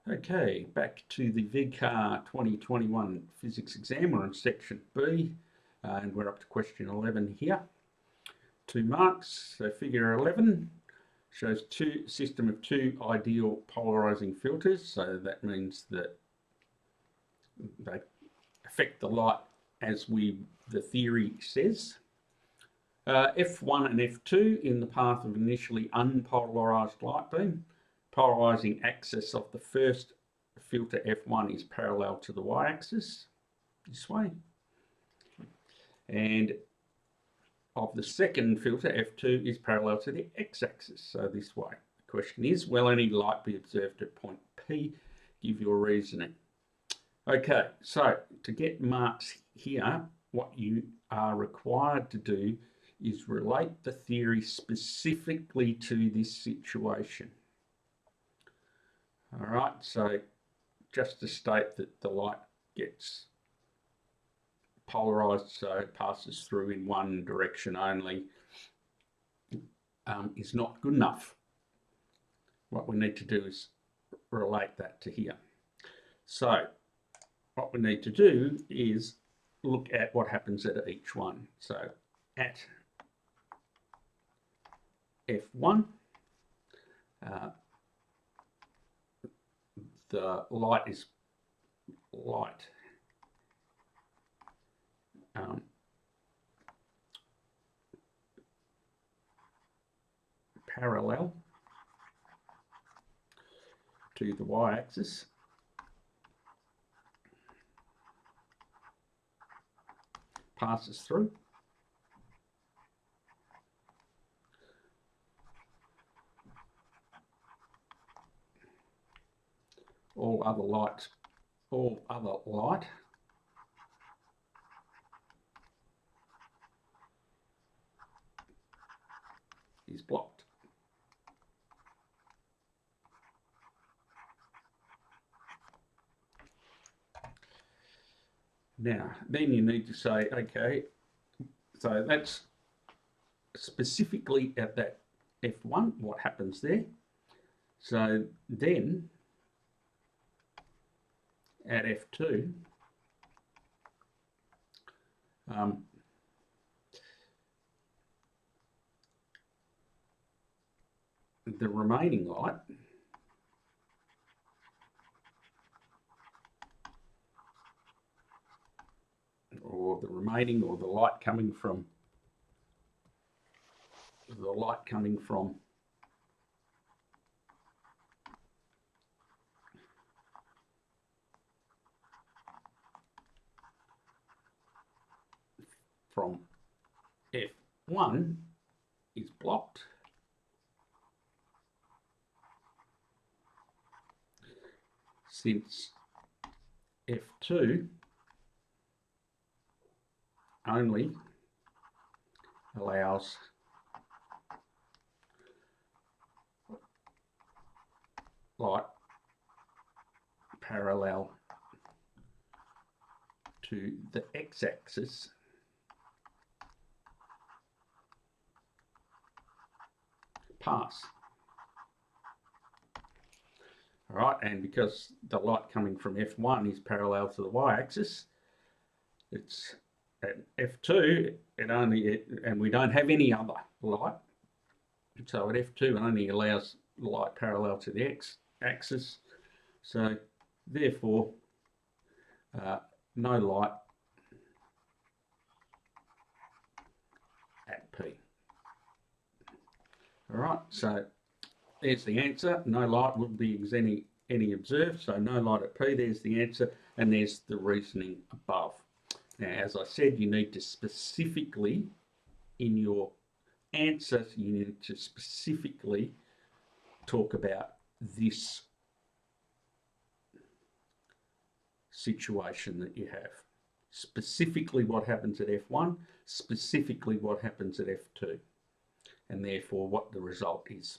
Okay, back to the VCAA 2021 physics exam. We're in section B and we're up to question 11 here. 2 marks. So figure 11 shows system of two ideal polarizing filters. So that means that they affect the light as the theory says. F1 and F2 in the path of initially unpolarized light beam. Polarizing axis of the first filter F1 is parallel to the y-axis, this way. And of the second filter, F2 is parallel to the x-axis, so this way. The question is, will any light be observed at point P? Give your reasoning. Okay, so to get marks here, what you are required to do is relate the theory specifically to this situation. All right, so just to state that the light gets polarized, so it passes through in one direction only, is not good enough. What we need to do is relate that to here. So what we need to do is look at what happens at each one. So at F1, the light is parallel to the y-axis. Passes through. All other light is blocked. Now, then you need to say, okay, so that's specifically at that F1, what happens there. So then at F2, the remaining light or the light coming from F1 is blocked. Since F2 only allows light parallel to the x-axis pass. All right, and because the light coming from F1 is parallel to the y-axis, it's at F2, and we don't have any other light, so at F2 it only allows light parallel to the x-axis, so therefore no light at P. All right, so there's the answer. No light will be any observed, so no light at P. There's the answer, and there's the reasoning above. Now, as I said, you need to specifically, in your answer, you need to specifically talk about this situation that you have. Specifically what happens at F1, specifically what happens at F2, and therefore what the result is.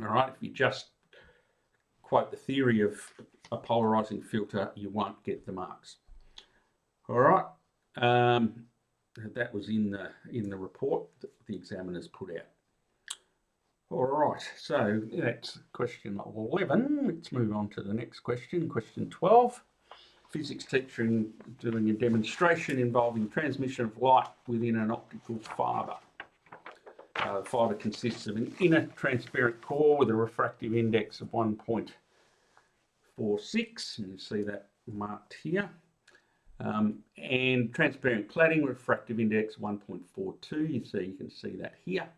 All right, if you just quote the theory of a polarizing filter, you won't get the marks. All right, that was in the report that the examiners put out. All right, so that's question 11. Let's move on to the next question, question 12. Physics teacher doing a demonstration involving transmission of light within an optical fibre. The fibre consists of an inner transparent core with a refractive index of 1.46, and you see that marked here. And transparent cladding, refractive index 1.42. You can see that here.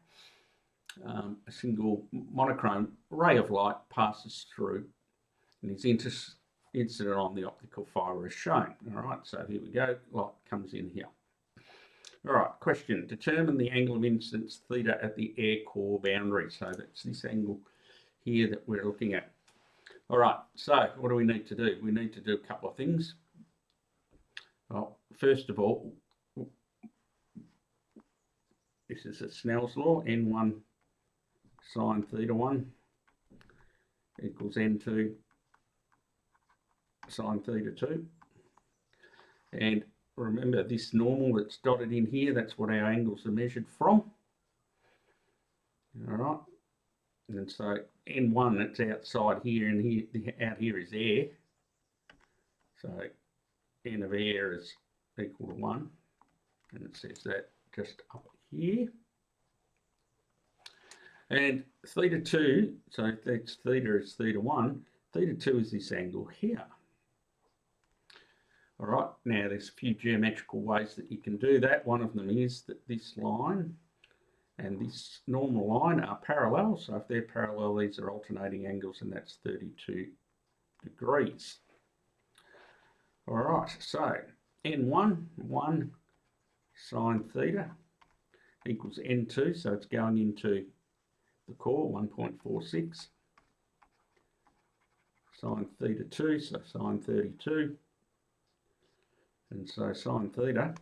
A single monochrome ray of light passes through and is incident on the optical fibre as shown. All right, so here we go. Light comes in here. All right, question. Determine the angle of incidence theta at the air core boundary. So that's this angle here that we're looking at. All right, so what do we need to do? We need to do a couple of things. Well, first of all, this is a Snell's law, n1 sine theta 1 equals n2 sine theta 2. And remember this normal that's dotted in here, that's what our angles are measured from. All right. And so n1, that's outside here, and here out here is air. So n of air is equal to 1. And it says that just up here. And theta 2, so that's theta is theta 1. Theta 2 is this angle here. All right, now there's a few geometrical ways that you can do that. One of them is that this line and this normal line are parallel. So if they're parallel, these are alternating angles, and that's 32 degrees. All right, so n1, 1 sine theta equals n2, so it's going into the core, 1.46. Sine theta 2, so sine 32. And so sine theta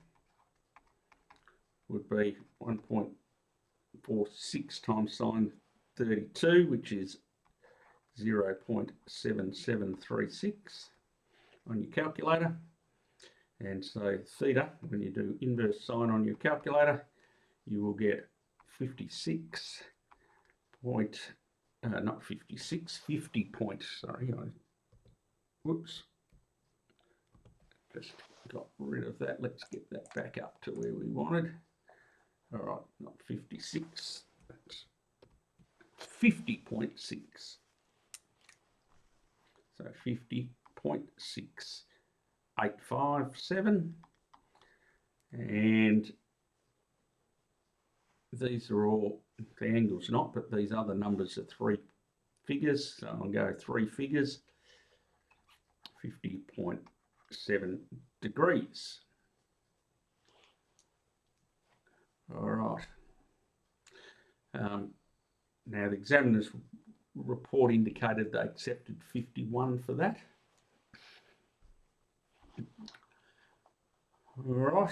would be 1.46 times sine 32, which is 0.7736 on your calculator. And so theta, when you do inverse sine on your calculator, you will get 56 point, not 56, 50 point, sorry, whoops, just got rid of that. Let's get that back up to where we wanted. All right, not 56, that's 50.6. So 50.6857. And these are all, the angle's not, but these other numbers are 3 figures. So I'll go 3 figures, 50.7 degrees. All right. Now the examiner's report indicated they accepted 51 for that. All right.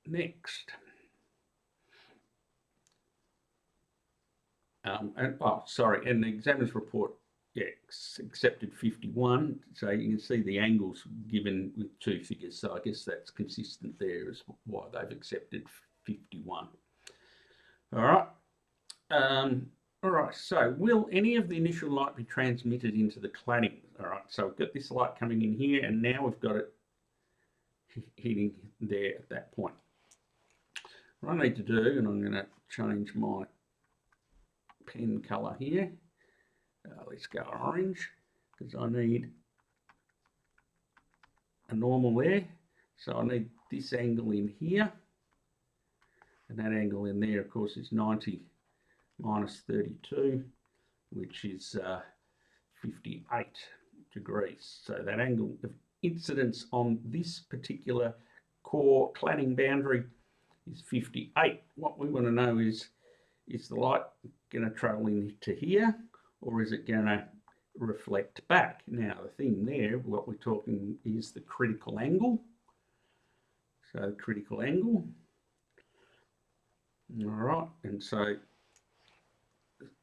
Next. And the examiner's report, yeah, accepted 51. So you can see the angles given with 2 figures. So I guess that's consistent there as why they've accepted 51. All right. All right, so will any of the initial light be transmitted into the cladding? All right, so we've got this light coming in here, and now we've got it hitting there at that point. What I need to do, and I'm going to change my pen colour here. Let's go orange, because I need a normal there. So I need this angle in here, and that angle in there, of course, is 90 minus 32, which is 58 degrees. So that angle of incidence on this particular core cladding boundary is 58. What we want to know is the light going to travel into here, or is it going to reflect back? Now the thing there, what we're talking is the critical angle. So the critical angle. All right, and so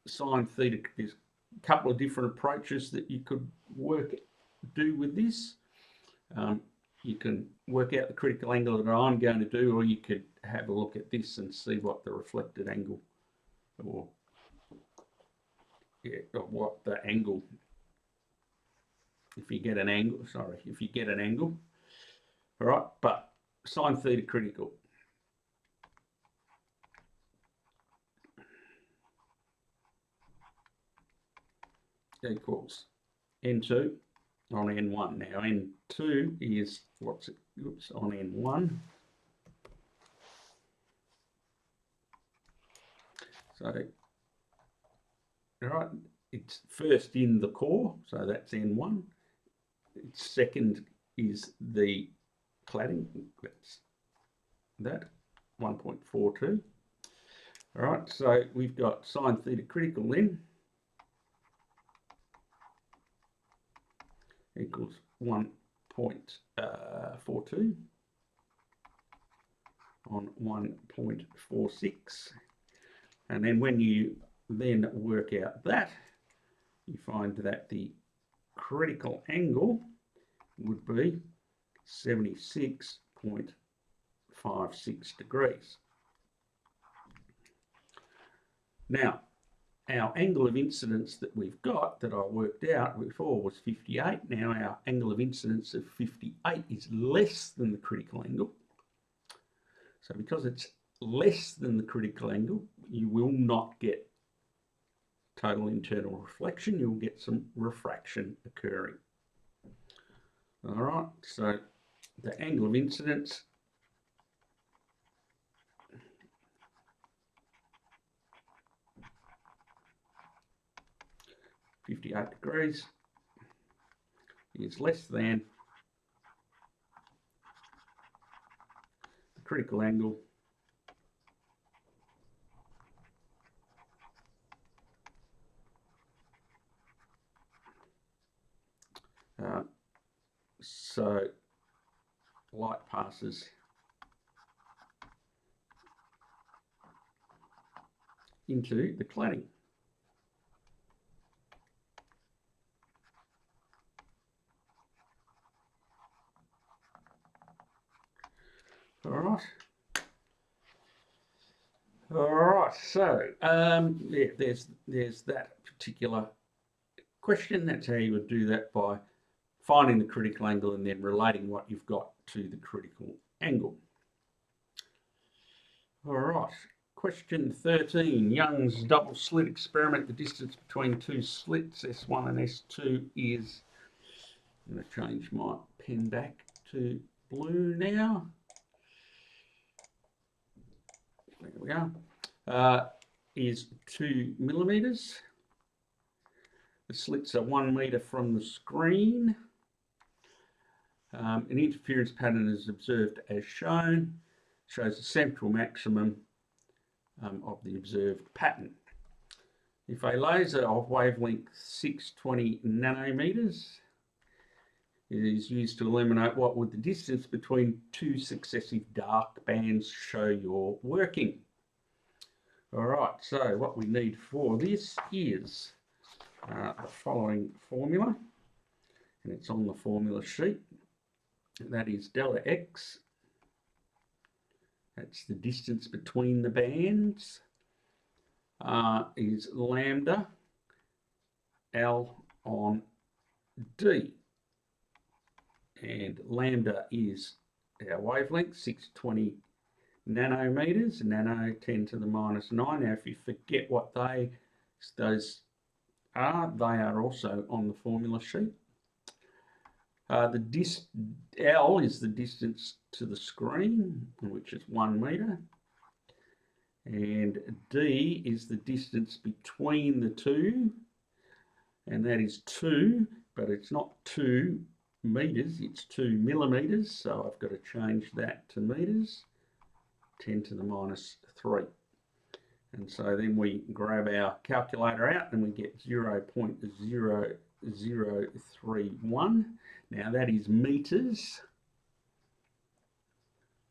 sine theta, there's a couple of different approaches that you could do with this. you can work out the critical angle that I'm going to do, or you could have a look at this and see what the reflected angle, or what the angle, if you get an angle, all right, but sine theta critical equals N2 on N1. Now N2 is on N1. So, all right, it's first in the core, so that's N1. Its second is the cladding, that's that, 1.42. All right, so we've got sine theta critical then equals 1.42 on 1.46. And then when you then work out that, you find that the critical angle would be 76.56 degrees. Now, our angle of incidence that we've got, that I worked out before, was 58. Now our angle of incidence of 58 is less than the critical angle. So because it's less than the critical angle, you will not get total internal reflection. You'll get some refraction occurring. All right, so the angle of incidence (58 degrees) is less than the critical angle so light passes into the cladding. All right. So yeah, there's that particular question. That's how you would do that, by finding the critical angle and then relating what you've got to the critical angle. All right. Question 13, Young's double slit experiment. The distance between two slits, S1 and S2, is, I'm going to change my pen back to blue now. There we are. Is 2 millimeters. The slits are 1 meter from the screen. An interference pattern is observed as shown. Shows the central maximum of the observed pattern. If a laser of wavelength 620 nanometers is used to illuminate, what would the distance between two successive dark bands show you're working? All right, so what we need for this is the following formula, and it's on the formula sheet. That is delta x, that's the distance between the bands, is lambda L on D. And lambda is our wavelength, 620 nanometers, nano 10 to the minus 9. Now, if you forget what those are, they are also on the formula sheet. The L is the distance to the screen, which is 1 meter. And D is the distance between the two, and that is 2, but it's not 2 meters, it's 2 millimeters. So I've got to change that to meters, 10 to the minus 3. And so then we grab our calculator out and we get 0.0031. Now that is meters.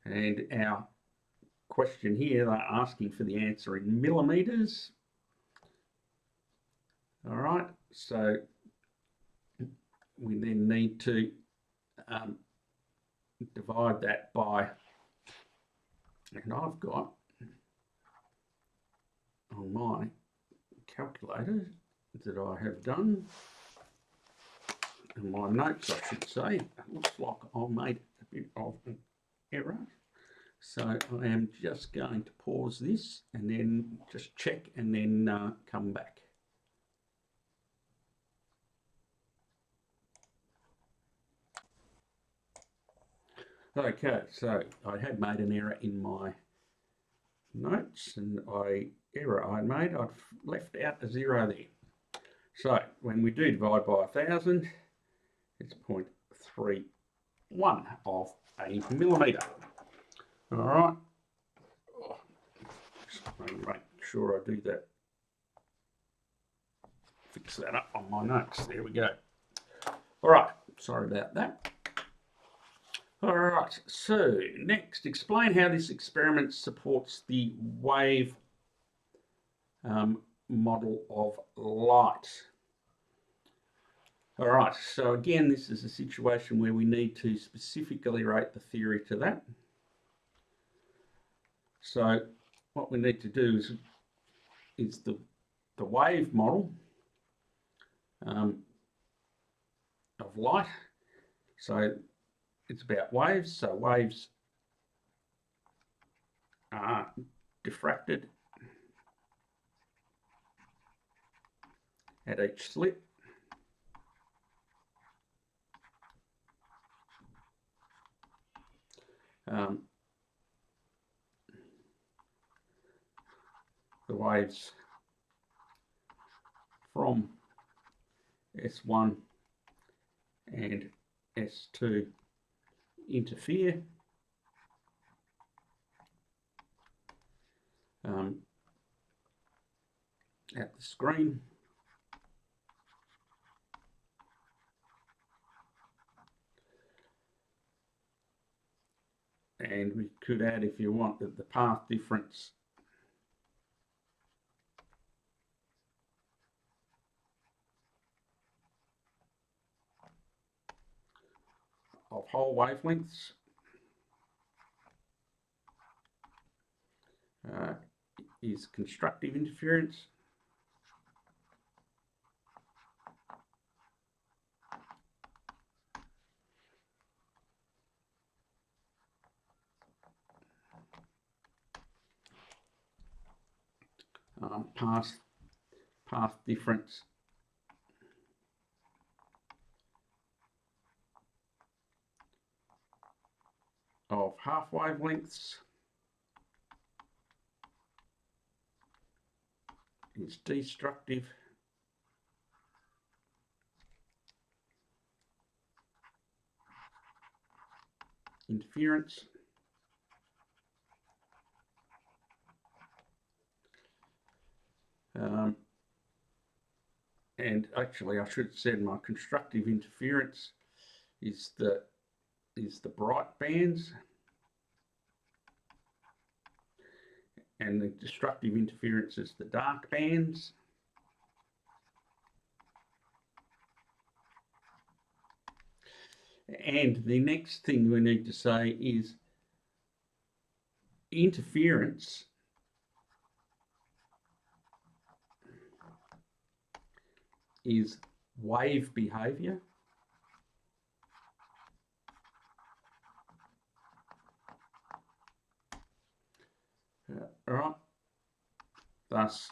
And our question here, they're asking for the answer in millimeters. All right, so we then need to divide that by, and I've got on my calculator that I have done, in my notes I should say, it looks like I made a bit of an error. So I am just going to pause this and then just check and then come back. Okay, so I had made an error in my notes, and error I made, I've left out a 0 there. So when we do divide by 1,000, it's 0.31 of a millimetre. All right, just make sure I do that. Fix that up on my notes. There we go. All right, sorry about that. All right, so next, explain how this experiment supports the wave model of light. All right, so again, this is a situation where we need to specifically relate the theory to that. So what we need to do is the wave model of light. So it's about waves. So waves are diffracted at each slit. The waves from S1 and S2 interfere. At the screen. And we could add, if you want, that the path difference of whole wavelengths is constructive interference. Path difference of half wavelengths is destructive interference. And actually, I should have said my constructive interference is the bright bands, and the destructive interference is the dark bands. And the next thing we need to say is interference is wave behaviour. All right, thus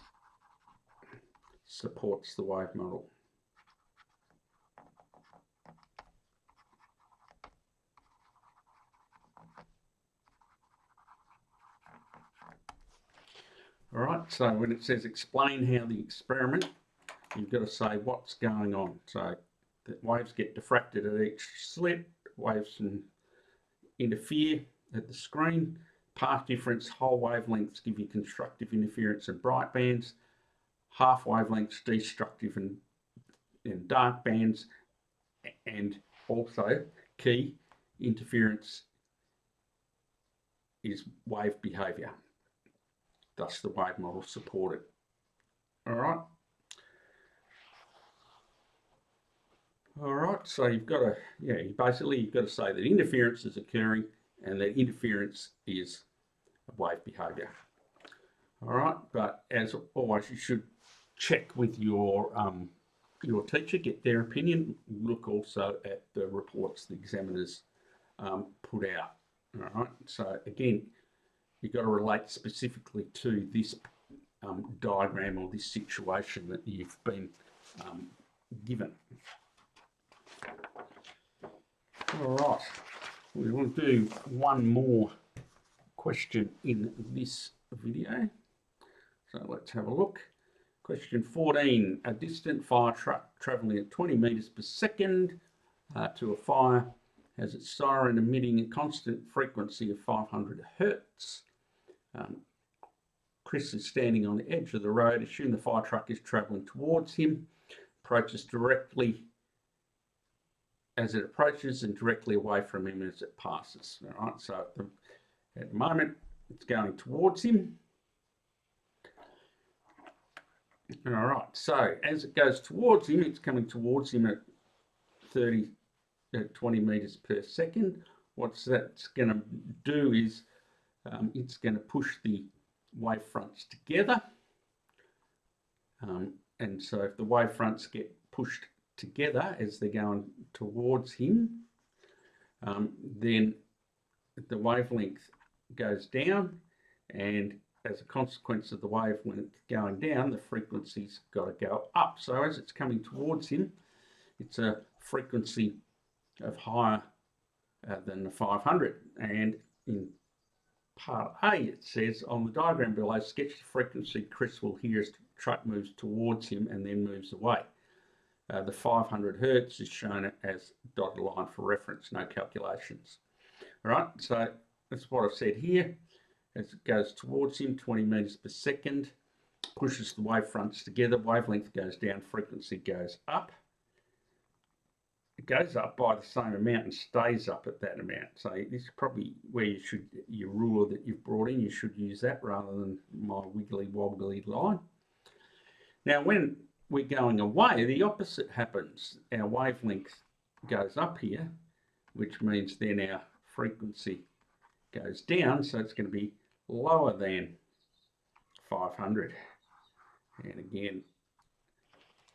supports the wave model. All right, so when it says explain how the experiment, you've got to say what's going on. So the waves get diffracted at each slit, waves can interfere at the screen, path difference, whole wavelengths give you constructive interference and bright bands, half wavelengths destructive and dark bands, and also key interference is wave behaviour. Thus the wave model supported. All right. All right, so you've got to, basically you've got to say that interference is occurring and that interference is a wave behaviour. All right, but as always, you should check with your teacher, get their opinion. Look also at the reports the examiners put out. All right, so again, you've got to relate specifically to this diagram or this situation that you've been given. All right, we want to do one more question in this video. So let's have a look. Question 14, a distant fire truck travelling at 20 metres per second to a fire has its siren emitting a constant frequency of 500 hertz. Chris is standing on the edge of the road. Assume the fire truck is travelling towards him, approaches directly as it approaches and directly away from him as it passes. All right, so at the moment it's going towards him. All right, so as it goes towards him, it's coming towards him at 20 metres per second. What that's going to do is it's going to push the wave fronts together. And so if the wave fronts get pushed together as they're going towards him, then the wavelength goes down, and as a consequence of the wavelength going down, the frequency's got to go up. So as it's coming towards him, it's a frequency of higher than the 500. And in part A, it says, on the diagram below, sketch the frequency Chris will hear as the truck moves towards him and then moves away. The 500 hertz is shown as dotted line for reference, no calculations. All right, so that's what I've said here. As it goes towards him, 20 metres per second, pushes the wave fronts together, wavelength goes down, frequency goes up. It goes up by the same amount and stays up at that amount. So this is probably where you should, your ruler that you've brought in, you should use that rather than my wiggly wobbly line. Now when we're going away, the opposite happens. Our wavelength goes up here, which means then our frequency goes down, so it's going to be lower than 500. And again,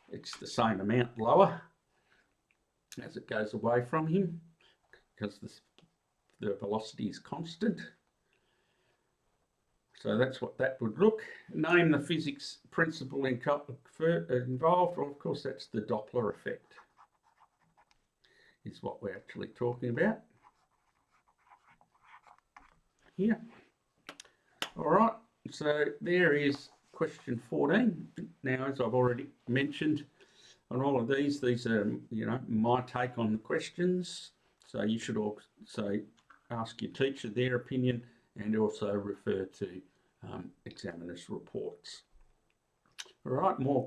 it's the same amount lower as it goes away from him because the velocity is constant. So that's what that would look. Name the physics principle involved. Well, of course, that's the Doppler effect is what we're actually talking about here. All right, so there is question 14. Now, as I've already mentioned, on all of these are, my take on the questions. So you should also ask your teacher their opinion and also refer to examiners' reports. All right, more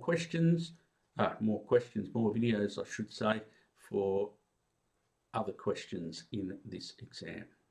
videos, I should say, for other questions in this exam.